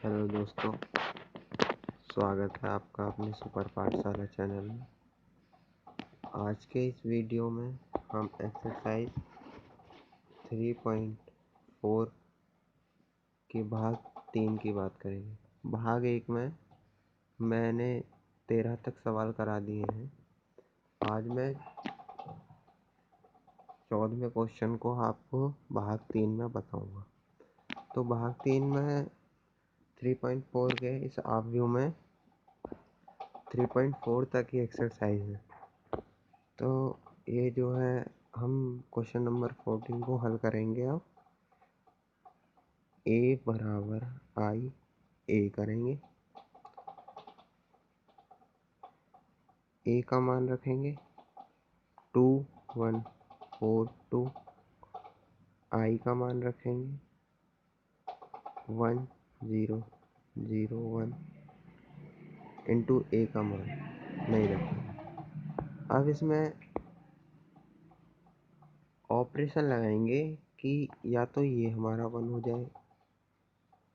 Hello दोस्तों, स्वागत है आपका अपने सुपर पाठशाला चैनल में। आज के इस वीडियो में हम एक्सरसाइज 3.4 के भाग 3 की बात करेंगे। भाग 1 में मैंने 13 तक सवाल करा दिए हैं। आज मैं 14वें क्वेश्चन को आपको भाग 3 में बताऊंगा। तो भाग 3 में 3.4 के इस ऑब्व्यू में 3.4 तक की एक्सरसाइज है। तो ये जो है हम क्वेश्चन नंबर 14 को हल करेंगे। अब a बराबर आई a करेंगे। a का मान रखेंगे 2 1 4 2। i का मान रखेंगे 1 0 0 1 इंटू a का मान नहीं रखेंगे। अब इसमें ऑपरेशन लगाएंगे कि या तो ये हमारा 1 हो जाए,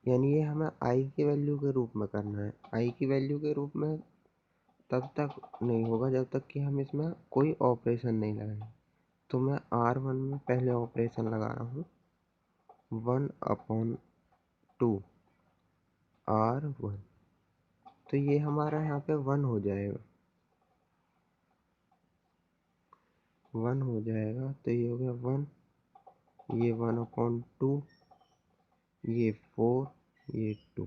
यानी ये हमें i की वैल्यू के रूप में करना है। i की वैल्यू के रूप में तब तक नहीं होगा जब तक कि हम इसमें कोई ऑपरेशन नहीं लगाएं। तो मैं R1 में पहले ऑपरेशन लगा रहा हूँ 1/2 R1। तो ये हमारा यहाँ पे 1 हो जाएगा, 1 हो जाएगा। तो ये हो गया 1, ये 1/2, ये 4, ये 2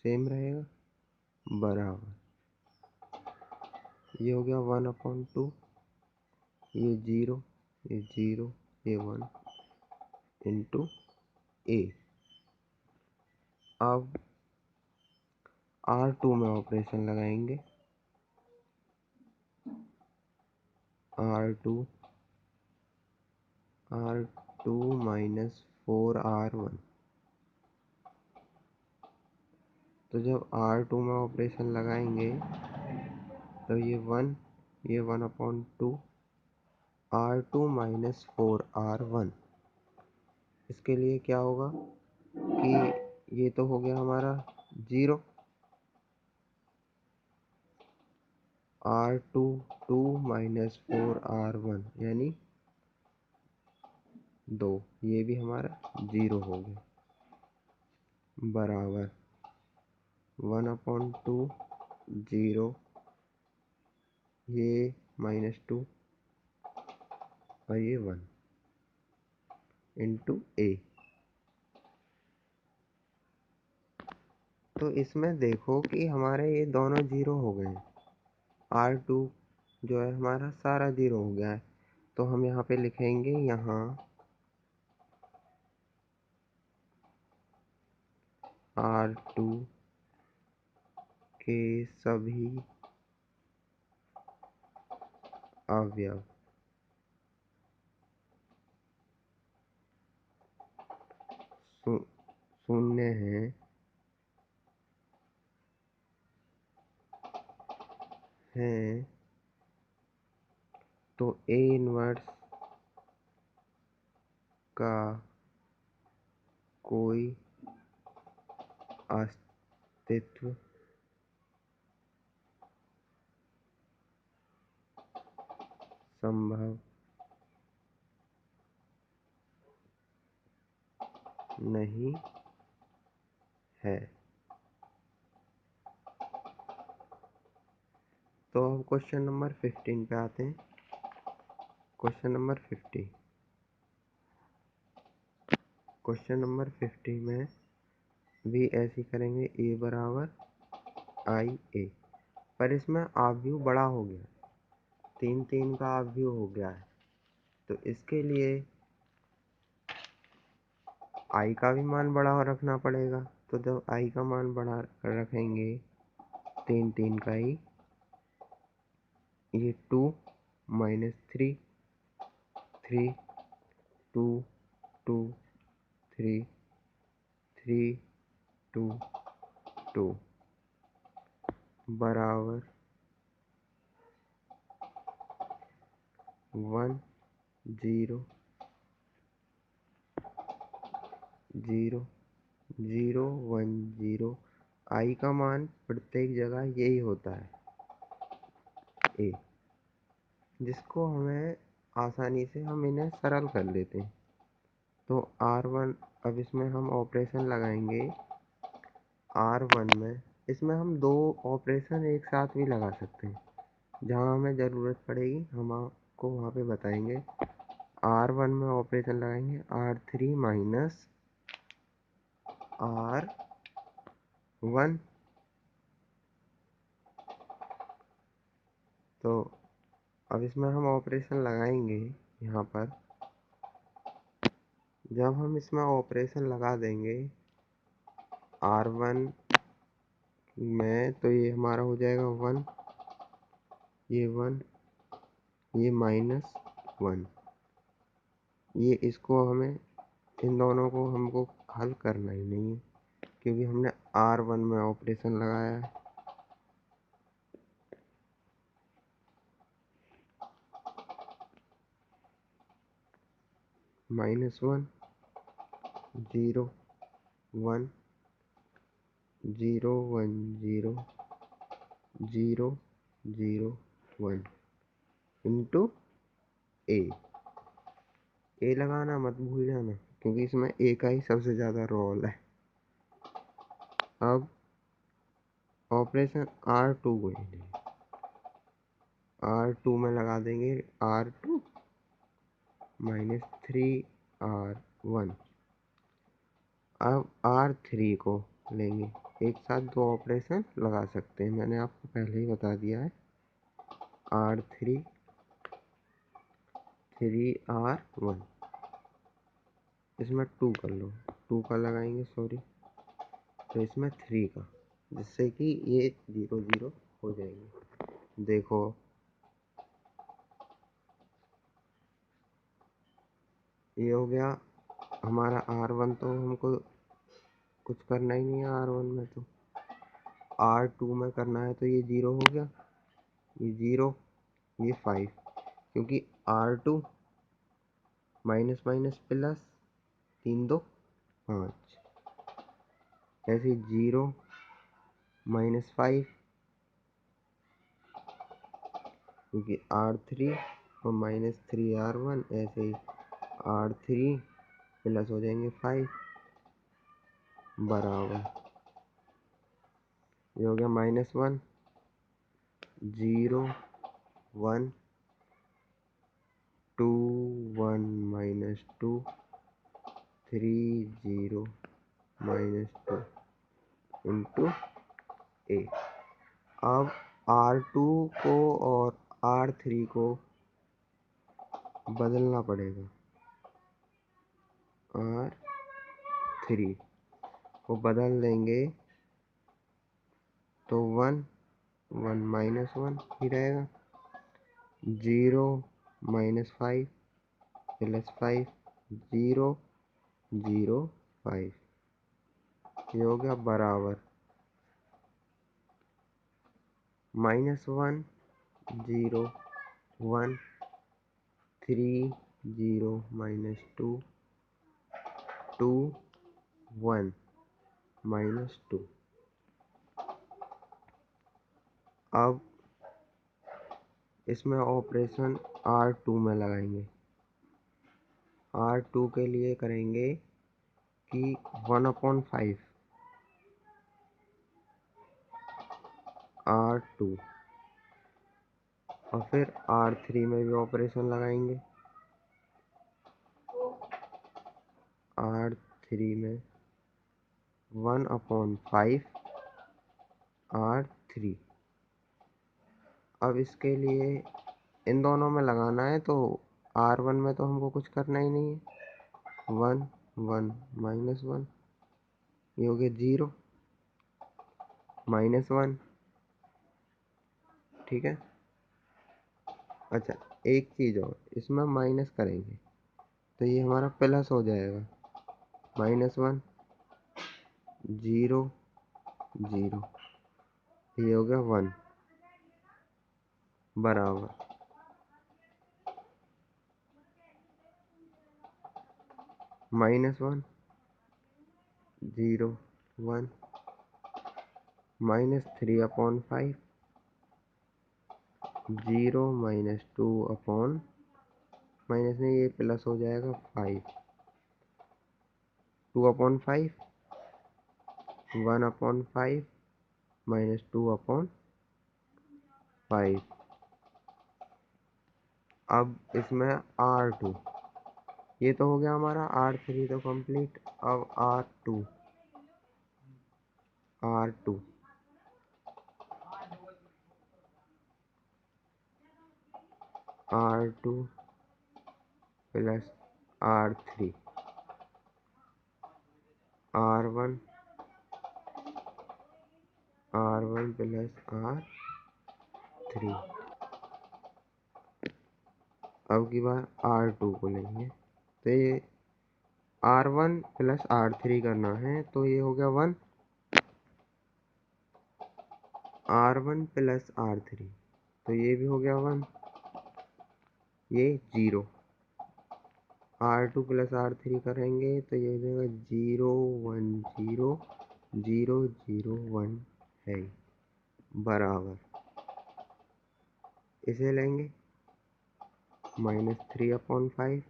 सेम रहेगा बराबर। ये हो गया 1/2, ये 0, ये 0, ये 1 इंटू a। अब R2 में ऑपरेशन लगाएंगे R2 माइनस 4R1। तो जब R2 में ऑपरेशन लगाएंगे तो ये 1, ये 1/2 R2 माइनस 4R1। इसके लिए क्या होगा कि ये तो हो गया हमारा 0, R2 2 माइनस 4R1 यानी 2, ये भी हमारा 0 हो गया बराबर 1/2 0, ये -2 और ये 1 इंटू a। तो इसमें देखो कि हमारे ये दोनों 0 हो गए हैं। R2 जो है हमारा सारा 0 हो गया है। तो हम यहाँ पे लिखेंगे, यहाँ R2 के सभी अवयव शून्य हैं तो A इनवर्स का कोई अस्तित्व संभव नहीं है। तो अब क्वेश्चन नंबर 15 पे आते हैं। क्वेश्चन नंबर 50, क्वेश्चन नंबर 50 में भी ऐसे करेंगे a बराबर आई a। पर इसमें ऑब्व्यू बड़ा हो गया, 3 3 का ऑब्व्यू हो गया है। तो इसके लिए i का भी मान बड़ा रखना पड़ेगा। तो जब i का मान बड़ा रखेंगे 3 3 का ही, ये 2 माइनस 3 3 2 2 3 3 2 2 बराबर 1 0 0 0 1 0 आई का मान प्रत्येक जगह यही होता है ए, जिसको हमें आसानी से हम इन्हें सरल कर लेते हैं। तो R1, अब इसमें हम ऑपरेशन लगाएंगे R1 में। इसमें हम दो ऑपरेशन एक साथ भी लगा सकते हैं, जहाँ हमें ज़रूरत पड़ेगी हम आपको वहाँ पे बताएंगे। R1 में ऑपरेशन लगाएंगे R3 माइनस R1। तो अब इसमें हम ऑपरेशन लगाएंगे यहाँ पर। जब हम इसमें ऑपरेशन लगा देंगे R1 में, तो ये हमारा हो जाएगा 1, ये 1, ये -1। ये इसको हमें, इन दोनों को हमको हल करना ही नहीं है, क्योंकि हमने R1 में ऑपरेशन लगाया है। -1, 0, 1, 0, 1, 0, 0, 0, 1 इंटू ए लगाना मत भूल जाना, क्योंकि इसमें ए का ही सबसे ज़्यादा रोल है। अब ऑपरेशन R2 को R2 में लगा देंगे R2 -3R1। अब R3 को लेंगे, एक साथ दो ऑपरेशन लगा सकते हैं, मैंने आपको पहले ही बता दिया है। R3 3R1, इसमें 2 कर लो, 2 का लगाएंगे, सॉरी, तो इसमें 3 का, जिससे कि ये 0 0 हो जाएंगे। देखो ये हो गया हमारा R1। तो हमको कुछ करना ही नहीं है R1 में, तो R2 में करना है, तो ये 0 हो गया, ये 0, ये 5, क्योंकि R2 माइनस माइनस प्लस, 3 2 5, ऐसे 0 -5, क्योंकि R3 और -3R1, ऐसे ही R3 प्लस हो जाएंगे 5 बराबर, ये हो गया -1, 0, 1, 2, 1, -2, 3, 0, -2 इंटू ए। अब R2 को और R3 को बदलना पड़ेगा। R3 को बदल देंगे तो 1, 1 -1 ही रहेगा, 0 -5 +5, 0 0 5, ये हो गया बराबर -1 0 1 3 0 -2 2 1 -2। अब इसमें ऑपरेशन R2 में लगाएंगे। R2 के लिए करेंगे कि 1/5 R2, और फिर R3 में भी ऑपरेशन लगाएंगे। R3 में 1/5 R3। अब इसके लिए इन दोनों में लगाना है, तो R1 में तो हमको कुछ करना ही नहीं है। 1 1 -1, ये हो गया 0 -1, ठीक है। अच्छा, एक चीज़ और, इसमें माइनस करेंगे तो ये हमारा प्लस हो जाएगा। -1 0 0, ये हो गया 1 बराबर -1 0 1 -3/5, 0 -2 माइनस में ये प्लस हो जाएगा 5, 2/5, 1/5 -2/5। अब इसमें R2, ये तो हो गया हमारा R3 तो कंप्लीट। अब R2 plus R3, R1 plus R3। अब की बार R2 को लेंगे, तो ये R1 प्लस R3 करना है, तो ये हो गया 1, R1 प्लस R3, तो ये भी हो गया 1, ये 0। R2 प्लस R3 करेंगे तो ये हो जाएगा 0 1 0 0 0 1 है, बराबर इसे लेंगे -3/5,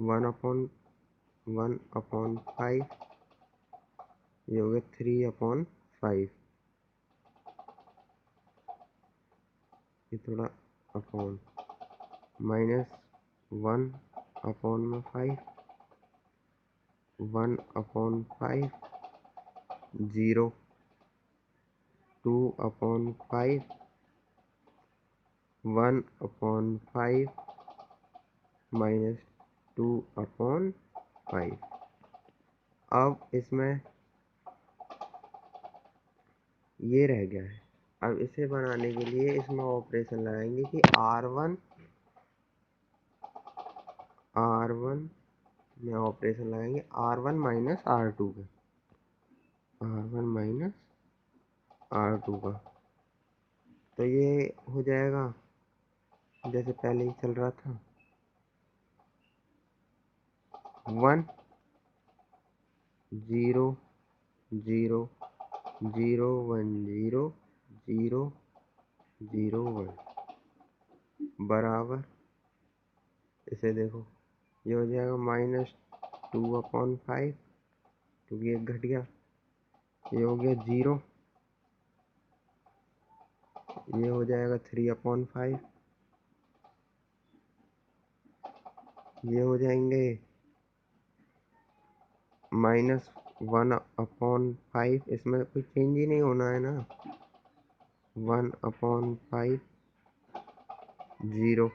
1/5, ये हो गया 3/5, ये थोड़ा अपॉन, -1/5, 1/5, 0, 2/5, 1/5 -2/5। अब इसमें ये रह गया है। अब इसे बनाने के लिए इसमें ऑपरेशन लगाएंगे कि R1 में ऑपरेशन लगाएंगे R1 माइनस R2 का, R1 माइनस R2 का, तो ये हो जाएगा जैसे पहले ही चल रहा था, 1 0 0 0 1 0 0 0 1, बराबर इसे देखो, ये हो जाएगा -2/5, क्योंकि एक घट गया, ये हो गया 0, ये हो जाएगा 3/5, ये हो जाएंगे -1/5, इसमें कोई चेंज ही नहीं होना है ना, 1/5, 0,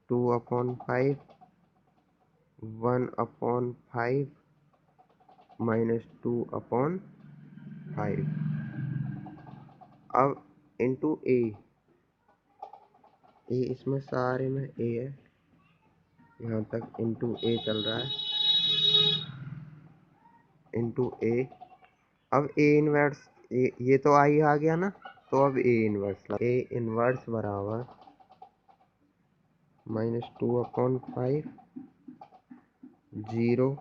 2/5, 1/5 -2/5। अब इंटू ए इसमें सारे में ए है, यहाँ तक इंटू ए चल रहा है, इंटू ए। अब ए इनवर्स, ये तो आई आ गया ना, तो अब ए इनवर्स बराबर -2/5, 0,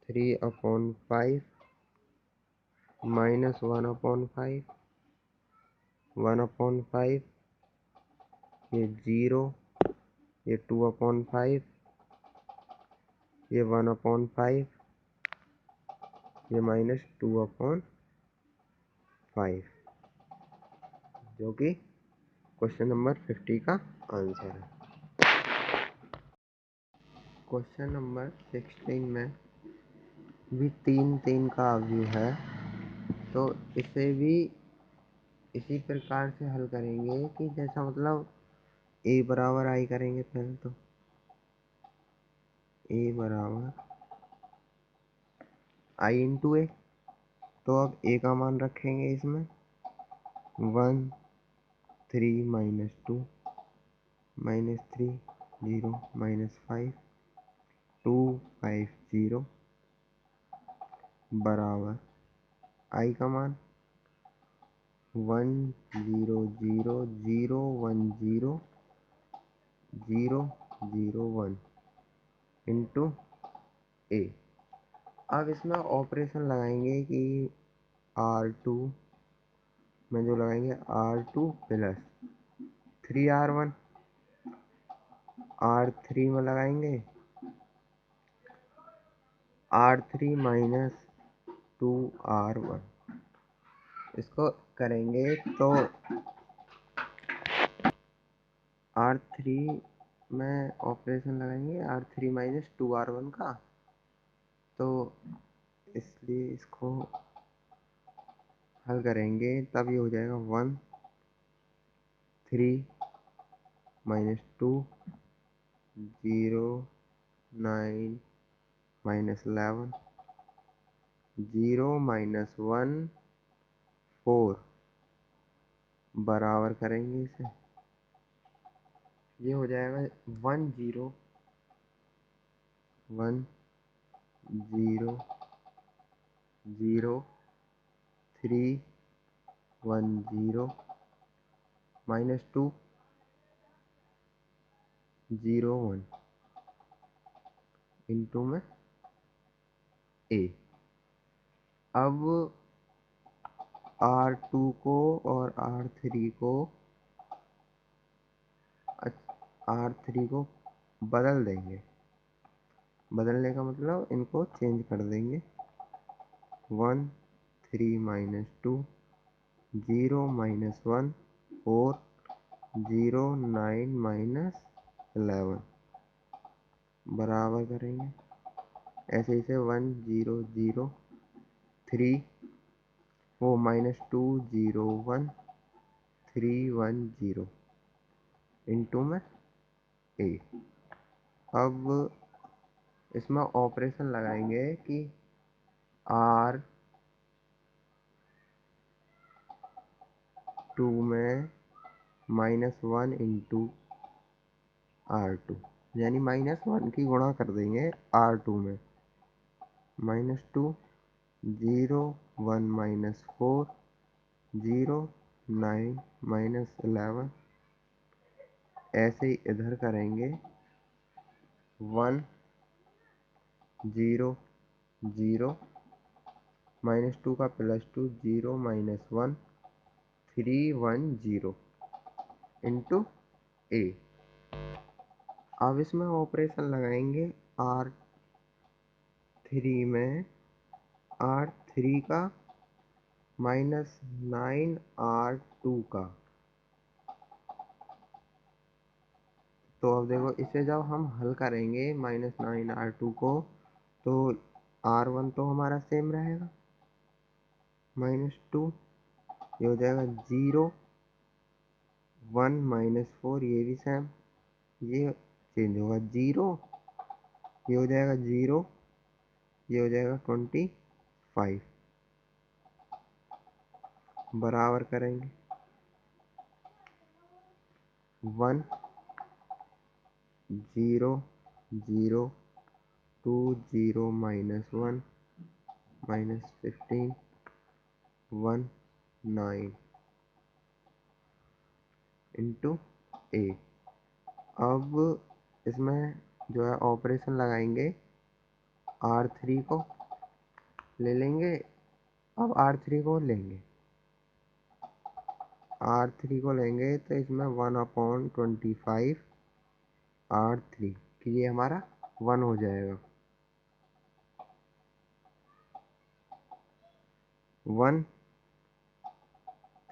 3/5, -1/5, 1/5, ये 0, ये 2/5, ये 1/5, ये -2/5, जो कि क्वेश्चन नंबर 50 का आंसर है। क्वेश्चन नंबर 16 में भी 3 का व्यू है, तो इसे भी इसी प्रकार से हल करेंगे कि जैसा मतलब ए बराबर आई करेंगे पहले, तो ए बराबर आई इंटू ए, तो अब ए का मान रखेंगे इसमें 1 3 -2 -3 0 -5 2 5 0, बराबर आई का मान 1 0 0 0 1 0 0 0 1 इंटू ए, अब इसमें ऑपरेशन लगाएंगे कि R2 में जो लगाएंगे R2 प्लस 3R1, R3 में लगाएंगे R3 माइनस 2R1। इसको करेंगे तो R3 में ऑपरेशन लगाएंगे R3 माइनस 2R1 का, तो इसलिए इसको हल करेंगे तब ये हो जाएगा 1 3 माइनस 2 0 9 माइनस 11 0 माइनस 1 4 बराबर करेंगे इसे, ये हो जाएगा 1 0 1 0 0 3 1 0 माइनस 2 0 1 इंटू में ए। अब R2 को और R3 को बदल देंगे। बदलने का मतलब इनको चेंज कर देंगे। 1 3 माइनस 2 0 माइनस 1 4 0 9 माइनस 11 बराबर करेंगे। ऐसे इसे 1 0 0 3 वो माइनस 2 0 1 3 1 0 इंटू में ए। अब इसमें ऑपरेशन लगाएंगे कि R2 में -1 इंटू R2, यानी -1 की गुणा कर देंगे R2 में। -2 0 1 -4 0 9 -11 ऐसे ही इधर करेंगे 1 0 0 -2 का +2 0 -1 3 1 0 इंटू ए। अब इसमें ऑपरेशन लगाएंगे R3 में R3 का -9 R2 का। तो अब देखो इसे जब हम हल करेंगे -9 R2 को, तो R1 तो हमारा सेम रहेगा -2, ये हो जाएगा 0 1 -4 ये भी सेम, ये चेंज होगा 0, ये हो जाएगा 0, ये हो जाएगा 25 बराबर करेंगे 1 0 0 2 0 -1 -15 1 9 इंटू ए। अब इसमें जो है ऑपरेशन लगाएंगे R3 को ले लेंगे। अब R3 को लेंगे तो इसमें 1/25 R3 कि ये हमारा 1 हो जाएगा। 1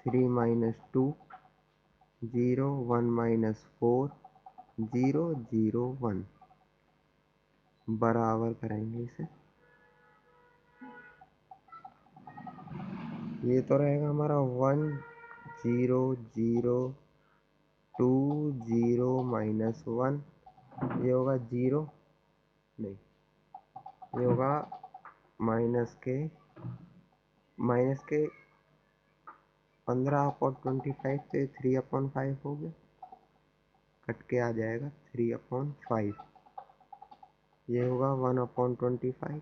3 -2 0 1 -4 0 0 1 बराबर करेंगे इसे, ये तो रहेगा हमारा 1 0 0 2 0 -1, ये होगा 0 नहीं, ये होगा माइनस के 15/25 से 3/5 हो गया, कट के आ जाएगा 3/5, ये होगा 1/25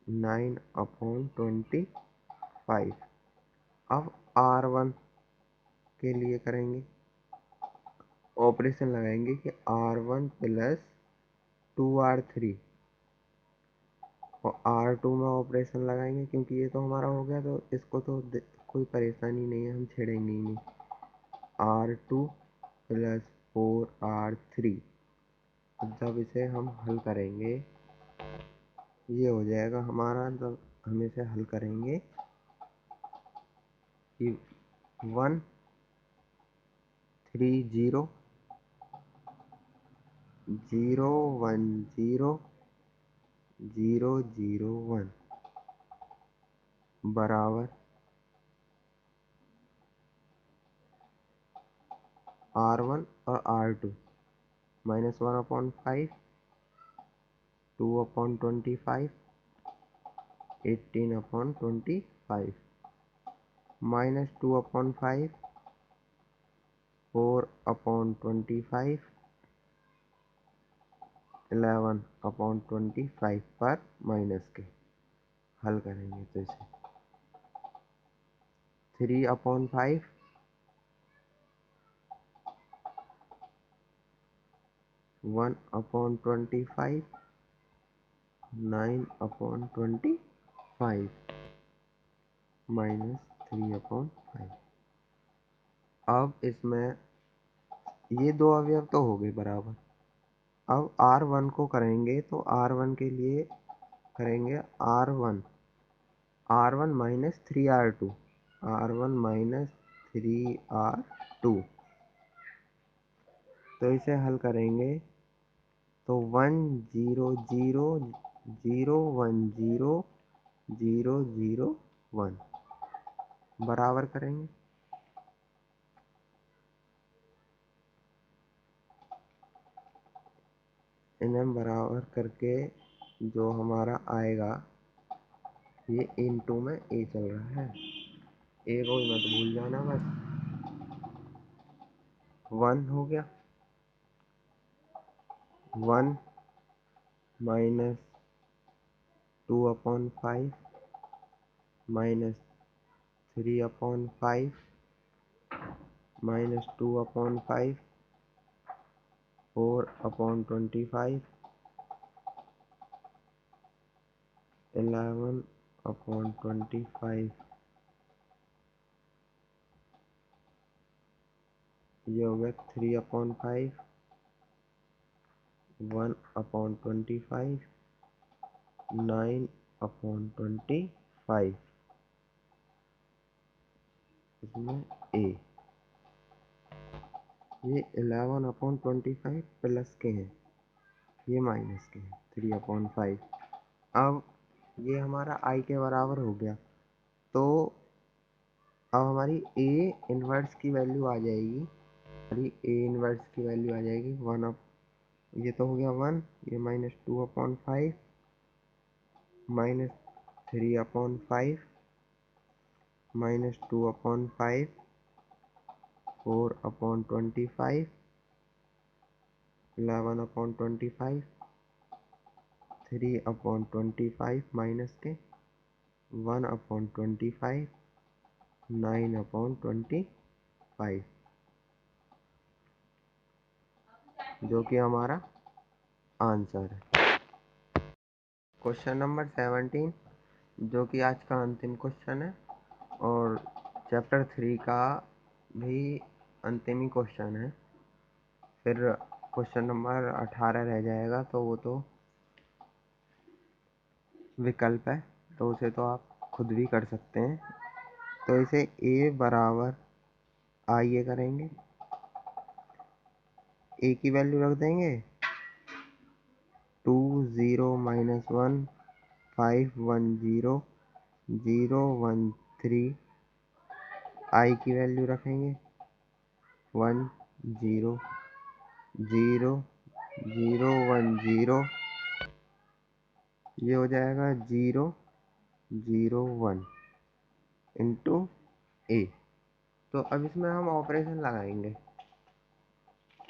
9/25। अब R1 के लिए करेंगे ऑपरेशन लगाएंगे कि R1 प्लस 2R3 और R2 में ऑपरेशन लगाएंगे, क्योंकि ये तो हमारा हो गया, तो इसको तो कोई परेशानी नहीं है, हम छेड़ेंगे ही नहीं। R2 + 4R3, जब इसे हम हल करेंगे ये हो जाएगा हमारा, जब हम इसे हल करेंगे कि 1 3 0 0 1 0 0 0 1 बराबर R1 और R2 -1/5 2/25 18/25 -2/5 4/25 11/25 पर माइनस के हल करेंगे तो इसे 3/5 1/25 9/25 -3/5। अब इसमें ये दो अवयव तो हो गए बराबर। अब R1 को करेंगे तो R1 के लिए करेंगे R1 -3R2 R1 -3R2, तो इसे हल करेंगे तो 1 0 0 0 1 0 0 0 1 बराबर करेंगे। इन्हें बराबर करके जो हमारा आएगा, ये इनटू में ए चल रहा है, ए को ही मत भूल जाना, बस 1 हो गया। 1 -2/5 -3/5 -2/5 4/25 11/25, ये हो गया 3/5 1/25 9/25, इसमें ए, ये 11/25 प्लस के हैं, ये माइनस के हैं 3/5। अब ये हमारा आई के बराबर हो गया, तो अब हमारी ए इनवर्स की वैल्यू आ जाएगी, हमारी ए इनवर्स की वैल्यू आ जाएगी 1 अप, ये तो हो गया 1, ये -2/5 -3/5 -2/5 4/25 11/25 3/25 माइनस के 1/25 9/25, जो कि हमारा आंसर है। क्वेश्चन नंबर 17, जो कि आज का अंतिम क्वेश्चन है और चैप्टर 3 का भी अंतिम ही क्वेश्चन है। फिर क्वेश्चन नंबर 18 रह जाएगा, तो वो तो विकल्प है, तो उसे तो आप खुद भी कर सकते हैं। तो इसे ए बराबर आइए करेंगे, ए की वैल्यू रख देंगे 2 0 -1 5 1 0 0 1 3, आई की वैल्यू रखेंगे 1 0 0 0 1 0, ये हो जाएगा 0 0 1 इंटू ए। तो अब इसमें हम ऑपरेशन लगाएंगे।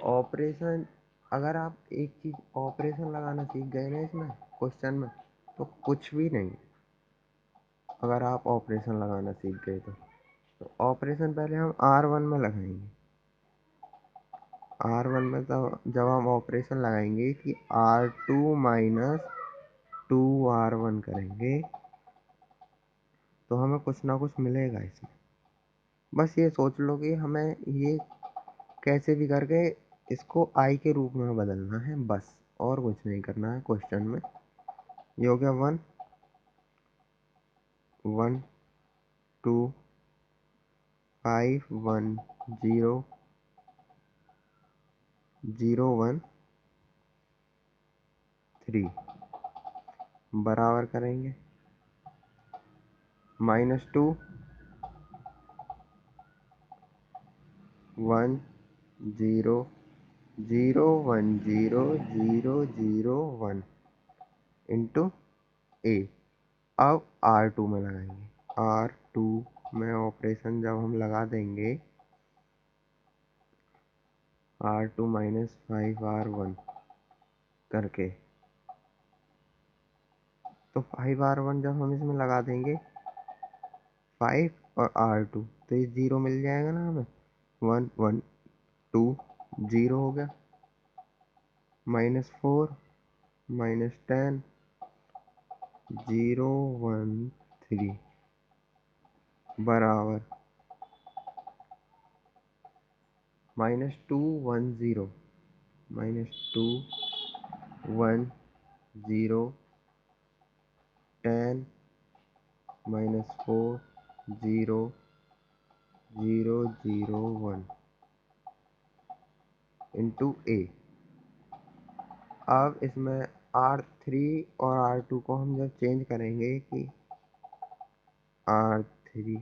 ऑपरेशन, अगर आप एक चीज ऑपरेशन लगाना सीख गए ना इसमें क्वेश्चन में, तो कुछ भी नहीं, अगर आप ऑपरेशन लगाना सीख गए तो ऑपरेशन पहले हम R1 में लगाएंगे। R1 में तो जब हम ऑपरेशन लगाएंगे कि R2 - 2r1 करेंगे तो हमें कुछ ना कुछ मिलेगा इसमें। बस ये सोच लो कि हमें ये कैसे भी करके इसको आई के रूप में बदलना है, बस और कुछ नहीं करना है क्वेश्चन में। ये हो गया 1 1 2 5 1 0 0 1 3 बराबर करेंगे -2 1 0 0 1 0 0 0 1 इंटू ए। अब R2 में लगाएंगे। R2 में ऑपरेशन जब हम लगा देंगे R2 माइनस 5R1 करके, तो 5R1 जब हम इसमें लगा देंगे 5 और R2 तो ये 0 मिल जाएगा ना हमें। 1 1 2 0 हो गया, -4 -10 0 1 3 बराबर -2 1 0 -2 1 0 10 -4 0 0 0 1 इंटू ए। अब इसमें R3 और R2 को हम जब चेंज करेंगे कि R3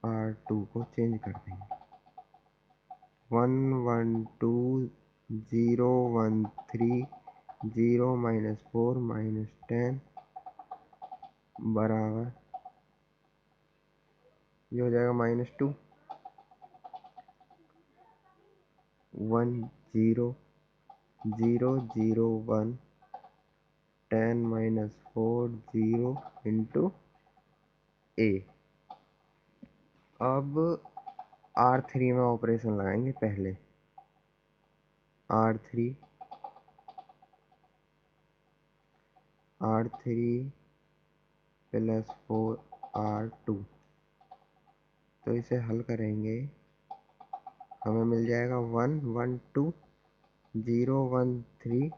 R2 को चेंज कर देंगे 1 1 2 0 1 3 0 -4 -10 बराबर ये हो जाएगा -2 1 0 0 0 1 10 -4 0 इंटू ए। अब R3 में ऑपरेशन लगाएंगे पहले। R3 प्लस 4R2, तो इसे हल करेंगे हमें मिल जाएगा 1 1 2 0 1 3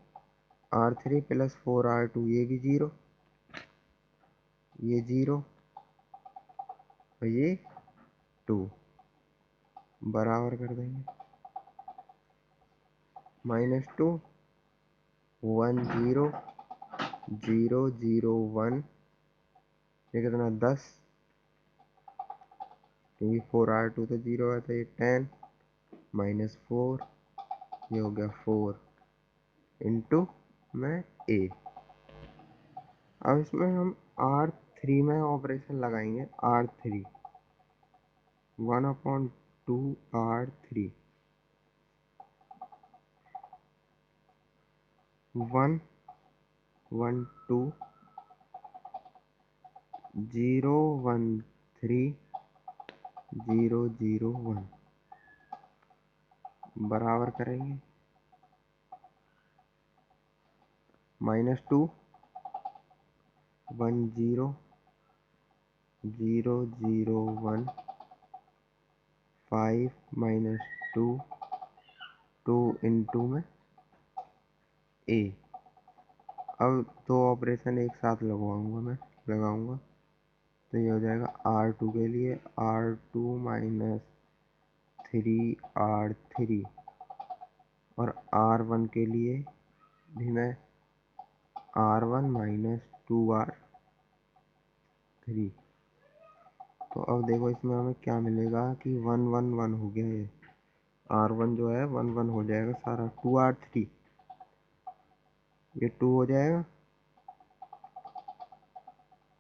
R3 प्लस 4R2, ये भी 0 ये 0 और ये 2 बराबर कर देंगे -2 1 0 0 0 1, ये कितना 10, क्योंकि 4R2 तो 0 है तो ये 10 -4, ये हो गया 4 इंटू में ए। अब इसमें हम R3 में ऑपरेशन लगाएंगे। R3 1/2 R3 1 1 2 0 1 3 0 0 1 बराबर करेंगे -2 1 0 0 0 1 5 -2 2 इंटू में ए। अब दो ऑपरेशन एक साथ लगाऊंगा तो ये हो जाएगा R2 के लिए R2 -3R3 और R1 के लिए भी मैं R1 -2R3। तो अब देखो इसमें हमें क्या मिलेगा कि 1 1 1 हो गया। ये R1 जो है 1 1 हो जाएगा सारा, 2R3 ये 2 हो जाएगा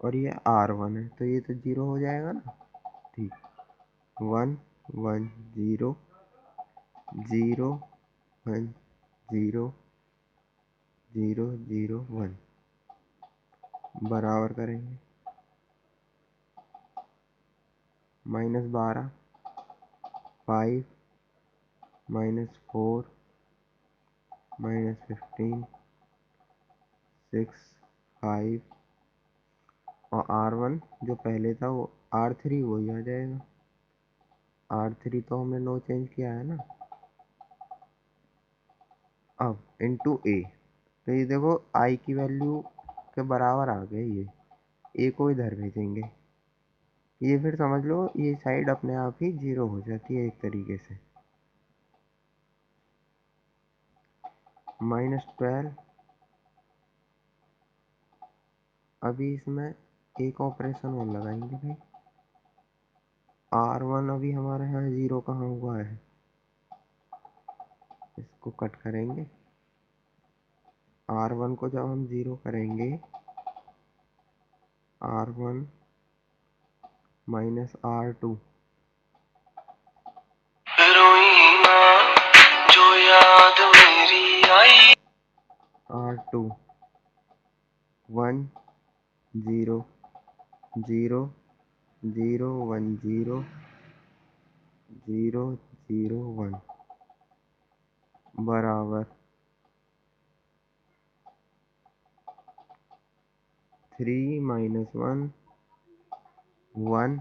और ये R1 है तो ये तो 0 हो जाएगा ना। ठीक, 1 1 0 0 1 0 0 0 1 बराबर करेंगे -12 5 -4 -15 6 5 और R1 जो पहले था वो R3 वही आ जाएगा। R3 तो हमने नो चेंज किया है ना। अब इंटू ए, तो ये देखो आई की वैल्यू के बराबर आ गए ये। ए को इधर भेजेंगे, ये फिर समझ लो ये साइड अपने आप ही 0 हो जाती है एक तरीके से। -12। अभी इसमें एक ऑपरेशन और लगाएंगे भाई। R1 अभी हमारे यहाँ 0 कहाँ हुआ है, इसको कट करेंगे। R1 को जब हम 0 करेंगे, R1 माइनस R2, जो याद मेरी आई। R2 1 0 0 0 1 0 0 0 1 बराबर 3 माइनस 1 1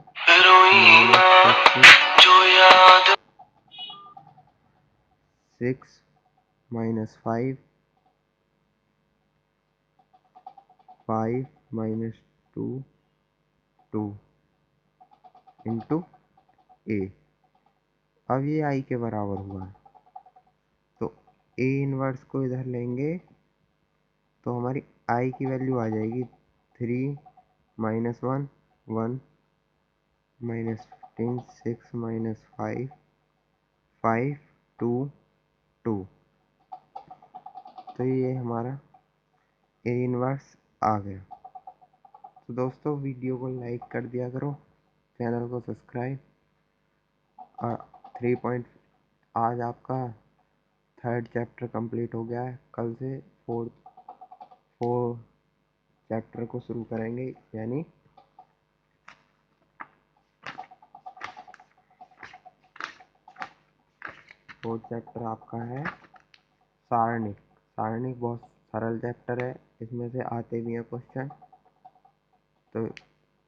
6 माइनस 5 5 माइनस 2 2 इंटू ए। अब ये आई के बराबर हुआ है, तो ए इनवर्स को इधर लेंगे तो हमारी आई की वैल्यू आ जाएगी 3 माइनस 1 1 माइनस 15 6 माइनस 5 5 2 2। तो ये हमारा ए इनवर्स आ गया। तो दोस्तों वीडियो को लाइक कर दिया करो, चैनल को सब्सक्राइब। और 3 पॉइंट आज आपका 3rd चैप्टर कंप्लीट हो गया है। कल से 4th चैप्टर को शुरू करेंगे, यानी 4th चैप्टर आपका है सारणिक। सारणिक बहुत सरल चैप्टर है, इसमें से आते भी हैं क्वेश्चन, तो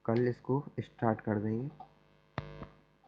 कल इसको स्टार्ट कर देंगे।